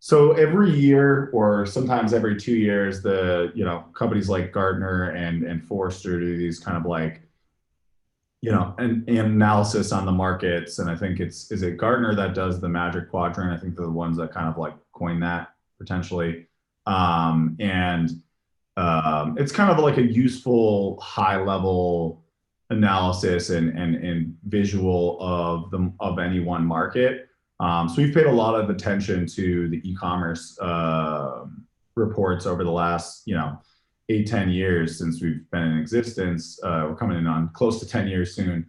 So every year, or sometimes every 2 years, the companies like Gartner and Forrester do these kind of like an analysis on the markets. And I think is it Gartner that does the Magic Quadrant? I think they're the ones that kind of like coin that potentially. And It's kind of like a useful high level analysis and visual of any one market. So we've paid a lot of attention to the e-commerce reports over the last 8-10 years since we've been in existence. We're coming in on close to 10 years soon.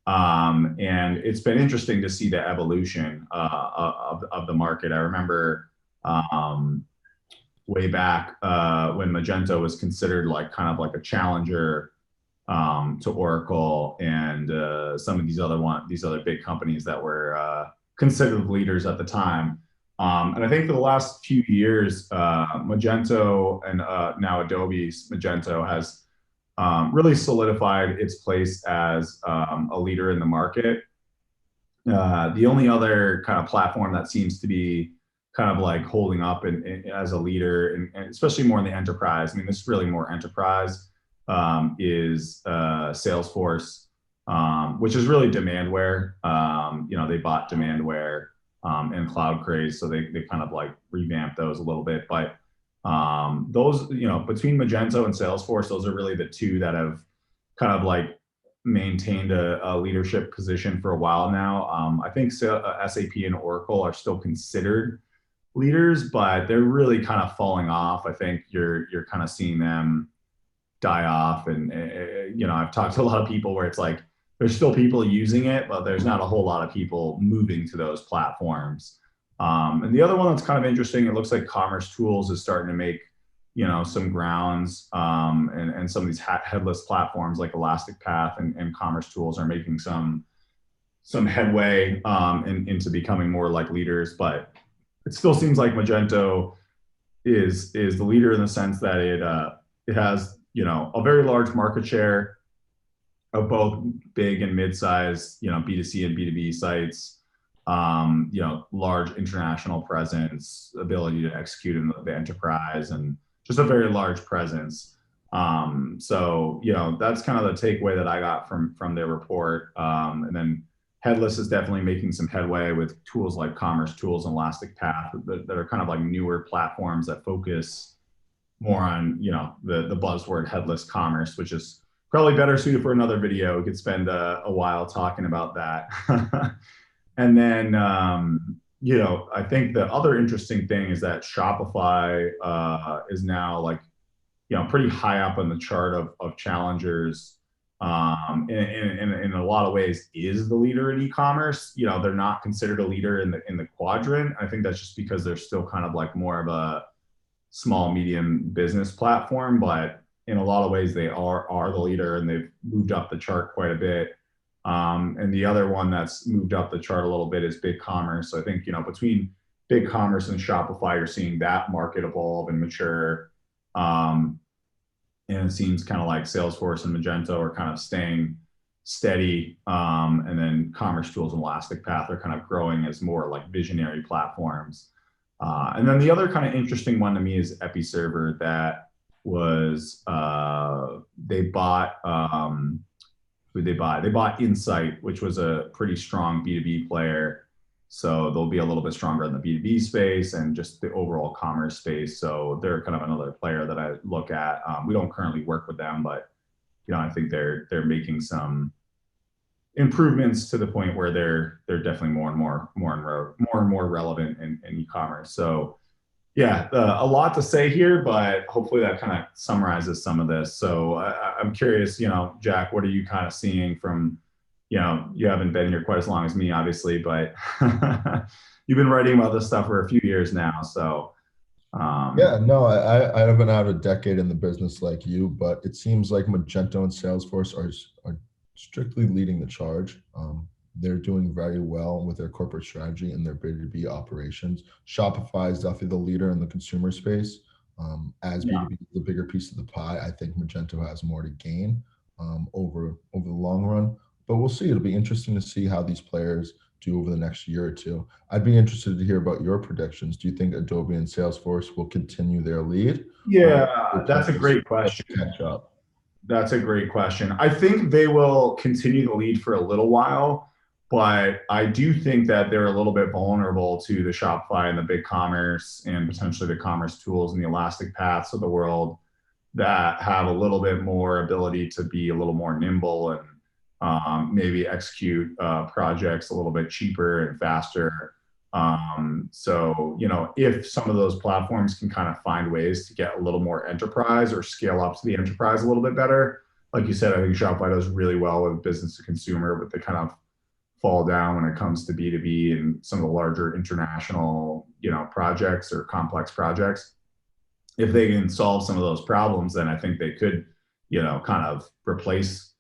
And it's been interesting to see the evolution of the market. I remember way back when Magento was considered like kind of like a challenger to Oracle and some of these other big companies that were considered leaders at the time. And I think for the last few years, Magento and now Adobe's Magento has really solidified its place as a leader in the market. The only other kind of platform that seems to be kind of like holding up as a leader, and especially more in the enterprise. I mean, this is really more enterprise, is Salesforce, which is really Demandware. They bought Demandware and Cloud Craze, so they kind of like revamped those a little bit. But those, between Magento and Salesforce, those are really the two that have kind of like maintained a leadership position for a while now. I think SAP and Oracle are still considered leaders, but they're really kind of falling off. I think you're kind of seeing them die off. And I've talked to a lot of people where it's like there's still people using it, but there's not a whole lot of people moving to those platforms. And the other one that's kind of interesting, it looks like Commerce Tools is starting to make some grounds, and some of these headless platforms like Elastic Path and Commerce Tools are making some headway into becoming more like leaders. But it still seems like Magento is the leader in the sense that it has a very large market share of both big and mid-size B2C and B2B sites, large international presence, ability to execute in the enterprise, and just a very large presence. So that's kind of the takeaway that I got from their report. And then Headless is definitely making some headway with tools like Commerce Tools and Elastic Path that are kind of like newer platforms that focus more on the buzzword headless commerce, which is probably better suited for another video. We could spend a while talking about that. And then I think the other interesting thing is that Shopify is now like pretty high up on the chart of challengers. In a lot of ways is the leader in e-commerce. They're not considered a leader in the quadrant. I think that's just because they're still kind of like more of a small medium business platform, but in a lot of ways they are the leader, and they've moved up the chart quite a bit. And the other one that's moved up the chart a little bit is BigCommerce. So I think between BigCommerce and Shopify, you're seeing that market evolve and mature. And it seems kind of like Salesforce and Magento are kind of staying steady. And then Commerce Tools and Elastic Path are kind of growing as more like visionary platforms. And then the other kind of interesting one to me is Episerver. That was they bought they bought Insight, which was a pretty strong B2B player. So they'll be a little bit stronger in the B2B space and just the overall commerce space. So they're kind of another player that I look at. We don't currently work with them, but I think they're making some improvements to the point where they're definitely more and more relevant in e-commerce. So yeah, a lot to say here, but hopefully that kind of summarizes some of this. So I'm curious, Jack, what are you kind of seeing from you haven't been here quite as long as me, obviously, but you've been writing about this stuff for a few years now. So, yeah, no, I haven't had a decade in the business like you, but it seems like Magento and Salesforce are strictly leading the charge. They're doing very well with their corporate strategy and their B2B operations. Shopify is definitely the leader in the consumer space. As yeah, B2B is the bigger piece of the pie, I think Magento has more to gain over the long run. But we'll see. It'll be interesting to see how these players do over the next year or two. I'd be interested to hear about your predictions. Do you think Adobe and Salesforce will continue their lead, or Yeah, that's a great question. catch up? That's a great question. I think they will continue the lead for a little while, but I do think that they're a little bit vulnerable to the Shopify and the BigCommerce and potentially the commerce tools and the Elastic Paths of the world that have a little bit more ability to be a little more nimble and maybe execute projects a little bit cheaper and faster. So, you know, if some of those platforms can kind of find ways to get a little more enterprise or scale up to the enterprise a little bit better, like you said, I think Shopify does really well with business to consumer, but they kind of fall down when it comes to B2B and some of the larger international, you know, projects or complex projects. If they can solve some of those problems, then I think they could, you know, kind of replace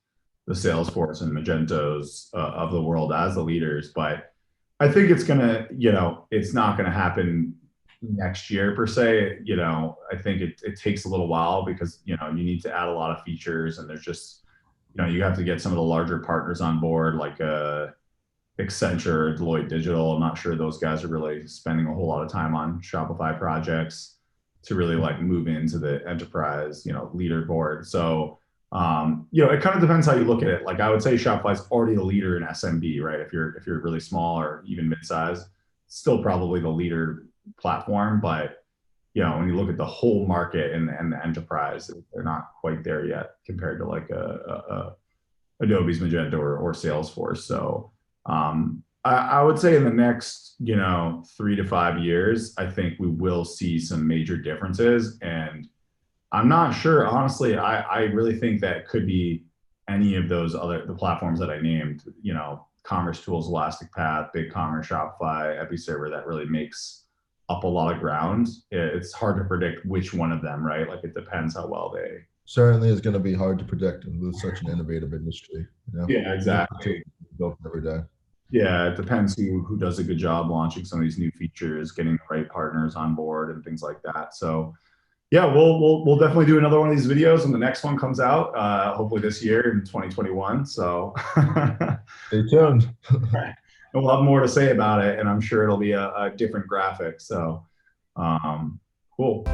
the Salesforce and Magentos of the world as the leaders. But I think it's gonna, you know, it's not gonna happen next year per se. You know, I think it takes a little while because, you know, you need to add a lot of features and there's just, you know, you have to get some of the larger partners on board, like Accenture, Deloitte Digital. I'm not sure those guys are really spending a whole lot of time on Shopify projects to really like move into the enterprise, you know, leaderboard. So, you know, it kind of depends how you look at it. Like I would say Shopify's already the leader in SMB, right? If you're really small or even mid-size, still probably the leader platform. But, you know, when you look at the whole market and the enterprise, they're not quite there yet compared to like Adobe's Magento or Salesforce. So I would say in the next, you know, 3 to 5 years, I think we will see some major differences. And I'm not sure, honestly, I really think that it could be any of those the platforms that I named, you know, Commerce Tools, Elastic Path, BigCommerce, Shopify, Episerver, that really makes up a lot of ground. It's hard to predict which one of them, right? Like it depends how well they. Certainly is going to be hard to predict with such an innovative industry. You know? Yeah, exactly. Built every day. Yeah, it depends who does a good job launching some of these new features, getting the right partners on board and things like that. So yeah, we'll definitely do another one of these videos when the next one comes out, hopefully this year in 2021. So stay tuned. Right. We'll have more to say about it, and I'm sure it'll be a different graphic. So cool.